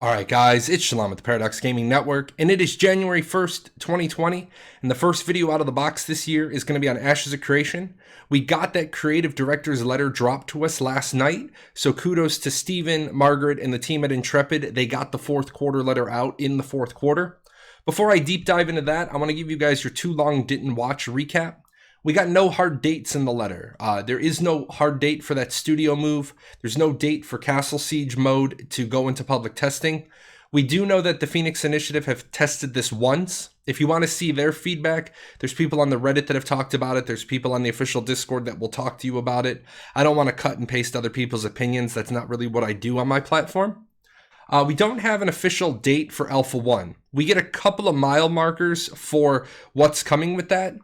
Alright guys, it's Jahlon with the Paradox Gaming Network, and it is January 1st, 2020, and the first video out of the box this year is going to be on Ashes of Creation. We got that creative director's letter dropped to us last night, so kudos to Steven, Margaret, and the team at Intrepid. They got the fourth quarter letter out in the fourth quarter. Before I deep dive into that, I want to give you guys your too long didn't watch recap. We got no hard dates in the letter. There is no hard date for that studio move. There's no date for Castle Siege mode to go into public testing. We do know that the Phoenix Initiative have tested this once. If you want to see their feedback, there's people on the Reddit that have talked about it. There's people on the official Discord that will talk to you about it. I don't want to cut and paste other people's opinions. That's not really what I do on my platform. We don't have an official date for Alpha 1. We get a couple of mile markers for what's coming with that.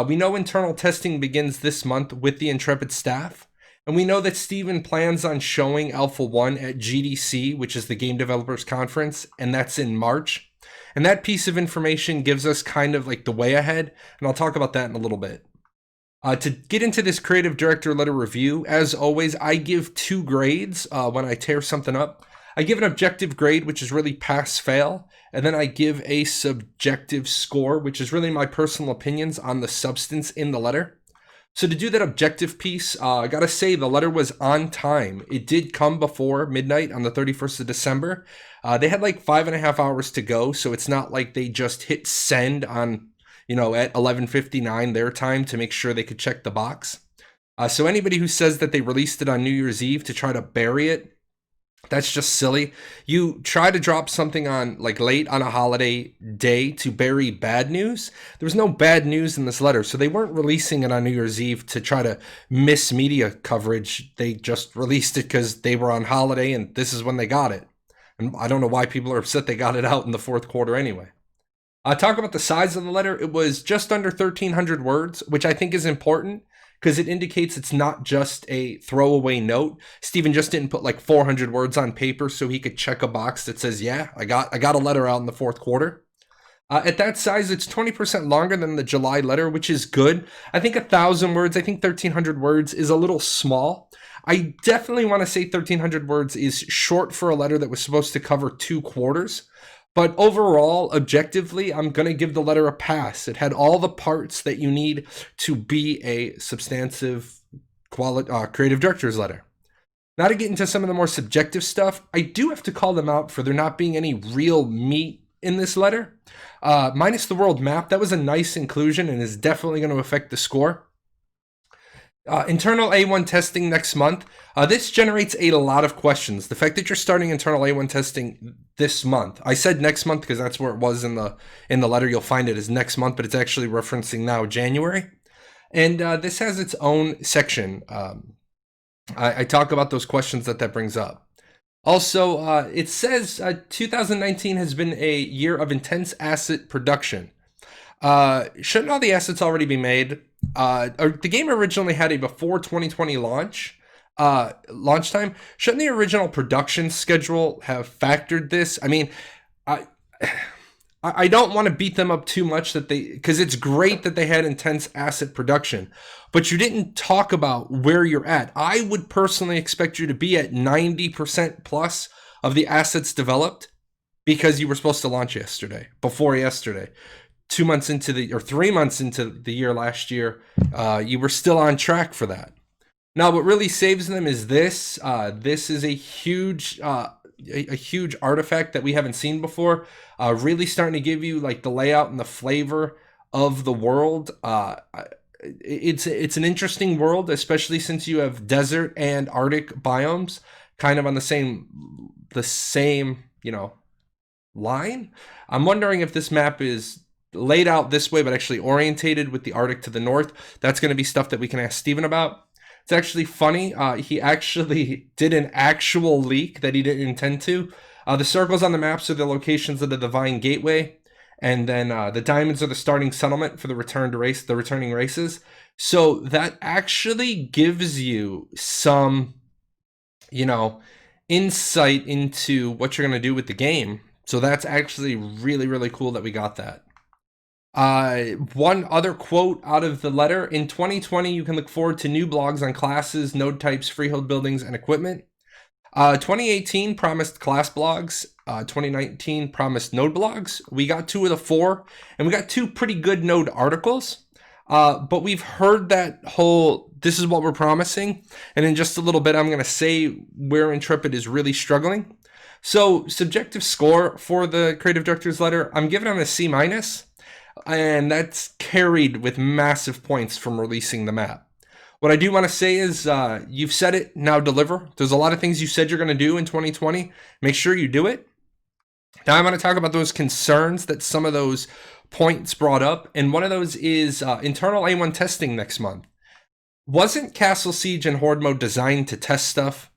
We know internal testing begins this month with the Intrepid staff, and we know that Steven plans on showing Alpha 1 at GDC, which is the Game Developers Conference, and that's in March. And that piece of information gives us kind of like the way ahead, and I'll talk about that in a little bit. To get into this creative director letter review, as always, I give 2 grades when I tear something up. I give an objective grade, which is really pass-fail, and then I give a subjective score, which is really my personal opinions on the substance in the letter. So to do that objective piece, I gotta say the letter was on time. It did come before midnight on the 31st of December. They had like 5.5 hours to go, so it's not like they just hit send on, at 11:59 their time to make sure they could check the box. So anybody who says that they released it on New Year's Eve to try to bury it, that's just silly. You try to drop something on like late on a holiday day to bury bad news. There was no bad news in this letter, so they weren't releasing it on New Year's Eve to try to miss media coverage. They just released it because they were on holiday and this is when they got it. And I don't know why people are upset they got it out in the fourth quarter anyway. Talk about the size of the letter. It was just under 1,300 words, which I think is important, because it indicates it's not just a throwaway note. Steven just didn't put like 400 words on paper so he could check a box that says, yeah, I got a letter out in the fourth quarter. At that size, it's 20% longer than the July letter, which is good. I think 1,000 words, I think 1,300 words is a little small. I definitely want to say 1,300 words is short for a letter that was supposed to cover 2 quarters. But overall, objectively, I'm going to give the letter a pass. It had all the parts that you need to be a substantive creative director's letter. Now to get into some of the more subjective stuff, I do have to call them out for there not being any real meat in this letter. Minus the world map, that was a nice inclusion and is definitely going to affect the score. Internal A1 testing next month. This generates a lot of questions. The fact that you're starting internal A1 testing this month. I said next month because that's where it was in the letter. You'll find it as next month, but it's actually referencing now January. And this has its own section. I talk about those questions that brings up. Also, it says 2019 has been a year of intense asset production. Shouldn't all the assets already be made? The game originally had a before 2020 launch time. Shouldn't the original production schedule have factored this? I mean, I don't want to beat them up too much because it's great that they had intense asset production, but you didn't talk about where you're at. I would personally expect you to be at 90% plus of the assets developed, because you were supposed to launch before yesterday. 2 months into or 3 months into the year last year, you were still on track for that. Now, what really saves them is this. This is a huge artifact that we haven't seen before. Really starting to give you like the layout and the flavor of the world. It's an interesting world, especially since you have desert and Arctic biomes kind of on the same line. I'm wondering if this map is laid out this way, but actually orientated with the Arctic to the north. That's going to be stuff that we can ask Steven about. It's actually funny. He actually did an actual leak that he didn't intend to. The circles on the maps are the locations of the Divine Gateway, and then the diamonds are the starting settlement for the returning races. So that actually gives you some, insight into what you're going to do with the game. So that's actually really, really cool that we got that. One other quote out of the letter: in 2020, you can look forward to new blogs on classes, node types, freehold buildings, and equipment. 2018 promised class blogs. 2019 promised node blogs. We got 2 of the 4, and we got 2 pretty good node articles. But we've heard that whole, this is what we're promising. And in just a little bit, I'm going to say where Intrepid is really struggling. So subjective score for the creative director's letter, I'm giving them a C-. And that's carried with massive points from releasing the map. What I do want to say is you've said it, now deliver. There's a lot of things you said you're going to do in 2020. Make sure you do it. Now I'm going to talk about those concerns that some of those points brought up. And one of those is internal A1 testing next month. Wasn't Castle Siege and Horde mode designed to test stuff?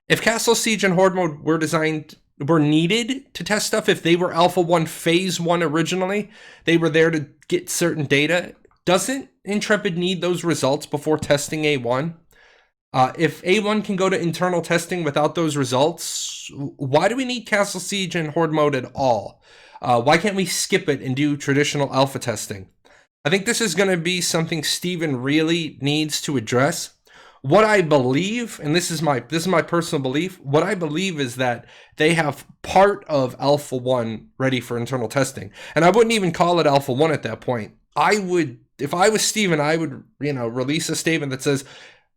If Castle Siege and Horde mode were needed to test stuff, if they were Alpha 1 Phase 1 originally, they were there to get certain data, doesn't Intrepid need those results before testing A1? If A1 can go to internal testing without those results, why do we need Castle Siege and Horde mode at all? Why can't we skip it and do traditional alpha testing? I think this is going to be something Steven really needs to address. What I believe, and this is my personal belief, what I believe is that they have part of Alpha 1 ready for internal testing. And I wouldn't even call it Alpha 1 at that point. I would, if I was Steven, I would, release a statement that says,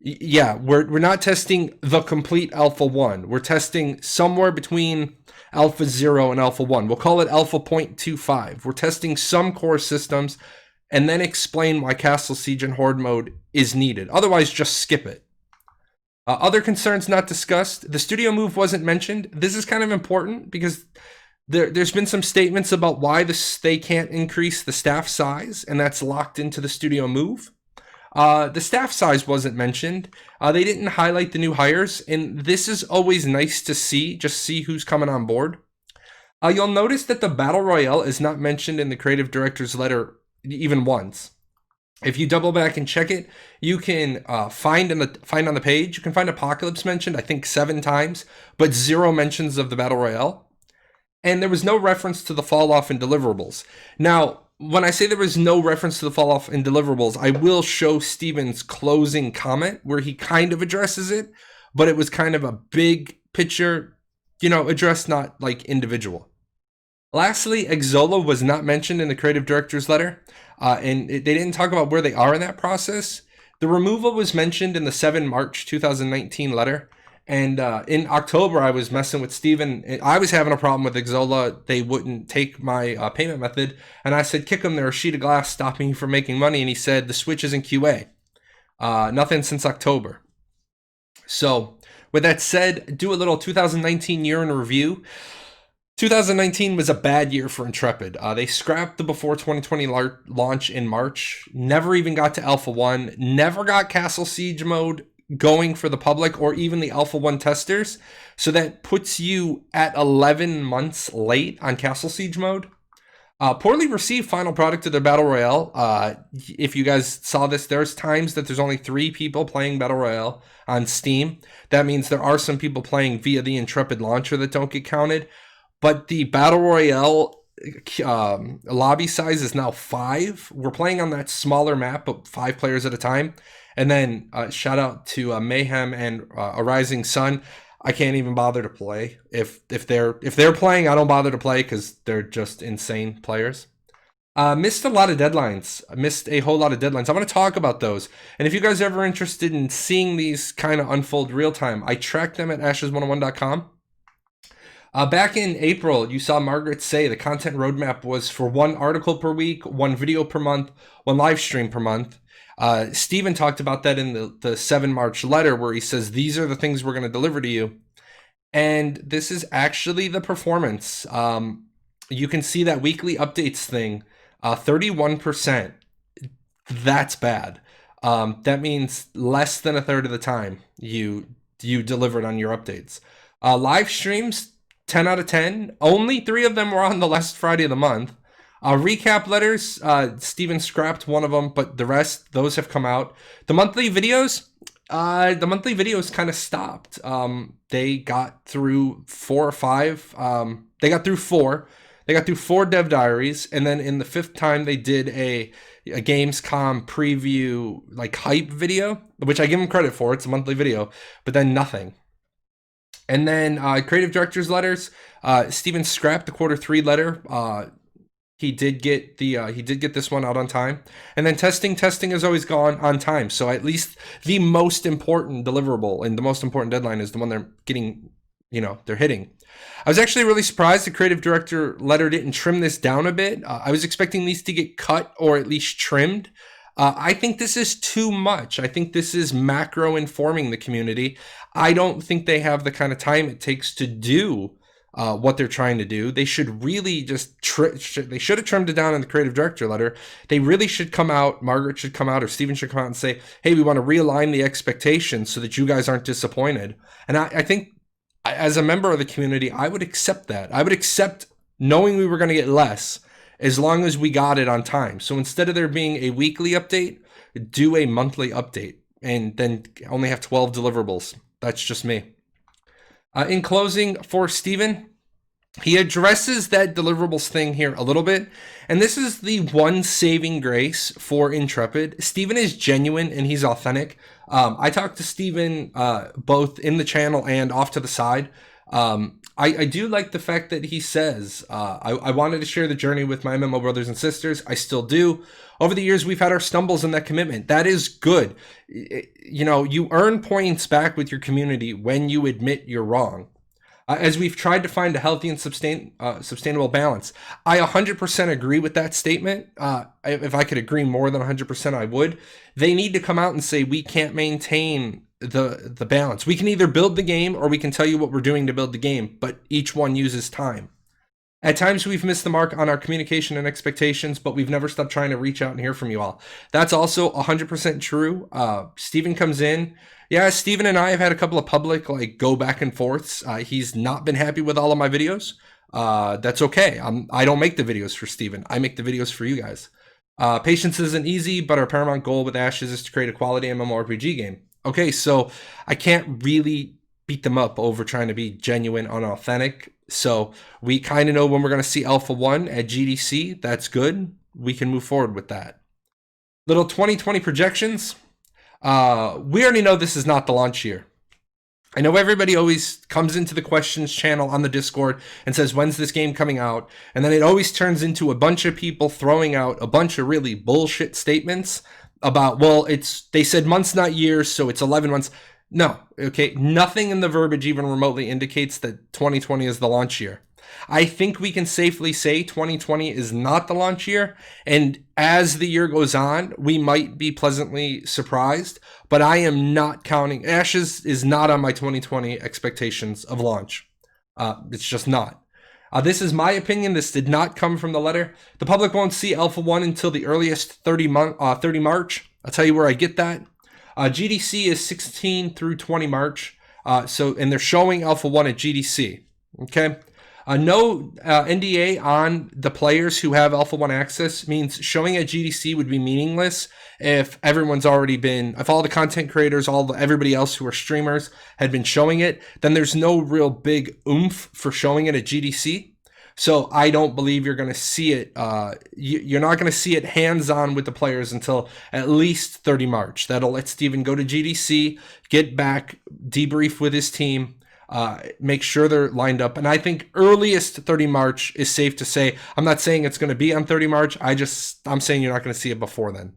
yeah, we're not testing the complete Alpha 1. We're testing somewhere between Alpha 0 and Alpha 1. We'll call it Alpha 0.25. We're testing some core systems, and then explain why Castle Siege and Horde mode is needed. Otherwise, just skip it. Other concerns not discussed. The studio move wasn't mentioned. This is kind of important because there's been some statements about why they can't increase the staff size, and that's locked into the studio move. The staff size wasn't mentioned. They didn't highlight the new hires, and this is always nice to see, just see who's coming on board. You'll notice that the Battle Royale is not mentioned in the creative director's letter even once. If you double back and check it, you can find on the page, you can find Apocalypse mentioned, I think 7 times, but 0 mentions of the Battle Royale. And there was no reference to the fall off in deliverables. Now, when I say there was no reference to the fall off in deliverables, I will show Steven's closing comment where he kind of addresses it, but it was kind of a big picture, addressed, not like individual. Lastly, Xolo was not mentioned in the creative director's letter, and they didn't talk about where they are in that process. The removal was mentioned in the 7 March 2019 letter, and in October I was messing with Steven. I was having a problem with Xolo. They wouldn't take my payment method, and I said, kick them, they're a sheet of glass stopping you from making money, and he said, the switch is in QA. Nothing since October. So, with that said, do a little 2019 year in review. 2019 was a bad year for Intrepid. They scrapped the before 2020 launch in March, never even got to Alpha 1, never got Castle Siege mode going for the public or even the Alpha 1 testers. So that puts you at 11 months late on Castle Siege mode. Poorly received final product of their Battle Royale. If you guys saw this, there's times that there's only 3 people playing Battle Royale on Steam. That means there are some people playing via the Intrepid launcher that don't get counted. But the Battle Royale lobby size is now 5. We're playing on that smaller map, but 5 players at a time. And then shout out to Mayhem and A Rising Sun. I can't even bother to play. If they're playing, I don't bother to play because they're just insane players. Missed a lot of deadlines. I missed a whole lot of deadlines. I want to talk about those. And if you guys are ever interested in seeing these kind of unfold real time, I track them at ashes101.com. Back in April, you saw Margaret say the content roadmap was for 1 article per week, 1 video per month, 1 live stream per month. Steven talked about that in the 7 March letter where he says, these are the things we're going to deliver to you. And this is actually the performance. You can see that weekly updates thing, 31%. That's bad. That means less than a third of the time you delivered on your updates. Live streams, 10 out of 10. Only 3 of them were on the last Friday of the month. Recap letters, Steven scrapped one of them, but the rest, those have come out. The monthly videos kind of stopped. They got through 4 or 5. They got through 4. They got through 4 dev diaries, and then in the 5th time they did a Gamescom preview like hype video, which I give them credit for. It's a monthly video, but then nothing. And then creative director's letters. Steven scrapped the Q3 letter. He did get this one out on time. And then testing has always gone on time. So at least the most important deliverable and the most important deadline is the one they're getting, they're hitting. I was actually really surprised the creative director letter didn't trim this down a bit. I was expecting these to get cut or at least trimmed. I think this is too much. I think this is macro informing the community. I don't think they have the kind of time it takes to do what they're trying to do. They should really just they should have trimmed it down in the creative director letter. They really should come out, Margaret should come out, or Steven should come out and say, hey, we want to realign the expectations so that you guys aren't disappointed. And I think as a member of the community, I would accept that. I would accept knowing we were going to get less as long as we got it on time. So instead of there being a weekly update, do a monthly update and then only have 12 deliverables. That's just me. In closing, for Steven, he addresses that deliverables thing here a little bit. And this is the one saving grace for Intrepid. Steven is genuine and he's authentic. I talked to Steven both in the channel and off to the side. I do like the fact that he says, I wanted to share the journey with my MMO brothers and sisters. I still do. Over the years, we've had our stumbles in that commitment. That is good. You earn points back with your community when you admit you're wrong. As we've tried to find a healthy and sustainable balance. I 100% agree with that statement. If I could agree more than 100%, I would. They need to come out and say, we can't maintain the balance. We can either build the game or we can tell you what we're doing to build the game, but each one uses time. At times we've missed the mark on our communication and expectations, but we've never stopped trying to reach out and hear from you all. That's also 100% true. Steven comes in. Yeah, Steven and I have had a couple of public go back and forths. He's not been happy with all of my videos. That's okay. I don't make the videos for Steven. I make the videos for you guys. Patience isn't easy, but our paramount goal with Ashes is to create a quality MMORPG game. Okay, so I can't really beat them up over trying to be genuine, unauthentic. So we kind of know when we're going to see Alpha 1 at GDC. That's good. We can move forward with that. Little 2020 projections. We already know this is not the launch year. I know everybody always comes into the questions channel on the Discord and says, when's this game coming out? And then it always turns into a bunch of people throwing out a bunch of really bullshit statements about, well, they said months, not years, so it's 11 months. No, okay, nothing in the verbiage even remotely indicates that 2020 is the launch year. I think we can safely say 2020 is not the launch year, and as the year goes on, we might be pleasantly surprised, but I am not counting. Ashes is not on my 2020 expectations of launch. It's just not. This is my opinion. This did not come from the letter. The public won't see Alpha 1 until the earliest 30 March. I'll tell you where I get that. GDC is 16 through 20 March. And they're showing Alpha 1 at GDC. Okay. No NDA on the players who have Alpha 1 access means showing at GDC would be meaningless if everyone's already been, if all the content creators, everybody else who are streamers had been showing it, then there's no real big oomph for showing it at GDC. So I don't believe you're going to see it. You're not going to see it hands-on with the players until at least 30 March. That'll let Steven go to GDC, get back, debrief with his team, make sure they're lined up. And I think earliest 30 March is safe to say. I'm not saying it's going to be on 30 March. I'm saying you're not going to see it before then.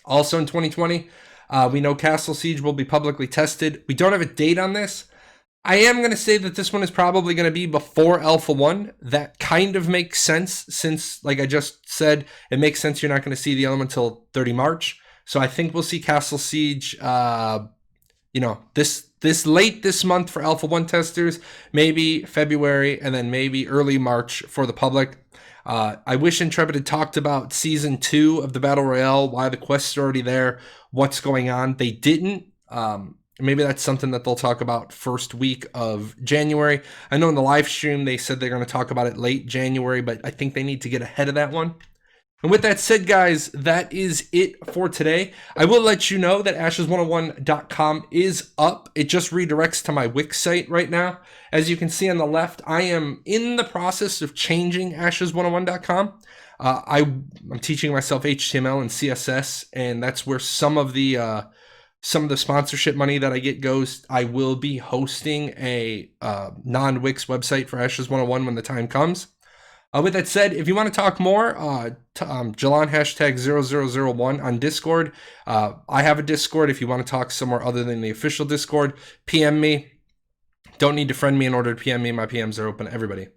Also in 2020, we know Castle Siege will be publicly tested. We don't have a date on this. I am going to say that this one is probably going to be before Alpha 1. That kind of makes sense since, like I just said, it makes sense you're not going to see the element until 30 March. So I think we'll see Castle Siege, this late this month for Alpha 1 testers, maybe February, and then maybe early March for the public. I wish Intrepid had talked about Season 2 of the Battle Royale, why the quests are already there, what's going on. They didn't. Maybe that's something that they'll talk about first week of January. I know in the live stream they said they're going to talk about it late January, but I think they need to get ahead of that one. And with that said, guys, that is it for today. I will let you know that ashes101.com is up. It just redirects to my Wix site right now. As you can see on the left, I am in the process of changing ashes101.com. I'm teaching myself HTML and CSS, and that's where some of the some of the sponsorship money that I get goes. I will be hosting a non-Wix website for Ashes 101 when the time comes. With that said, if you want to talk more, Jahlon hashtag 0001 on Discord. I have a Discord. If you want to talk somewhere other than the official Discord, PM me. Don't need to friend me in order to PM me. My PMs are open to everybody.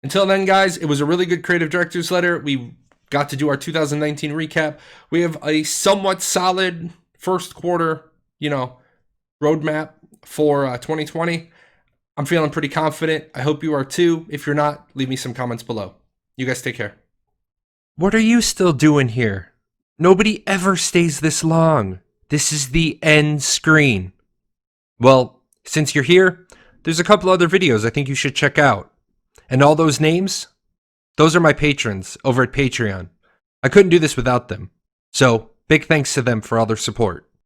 Until then, guys, it was a really good creative director's letter. We got to do our 2019 recap. We have a somewhat solid first quarter, roadmap for 2020. I'm feeling pretty confident. I hope you are too. If you're not, leave me some comments below. You guys take care. What are you still doing here? Nobody ever stays this long. This is the end screen. Well, since you're here, there's a couple other videos I think you should check out. And all those names, those are my patrons over at Patreon. I couldn't do this without them. So, big thanks to them for all their support.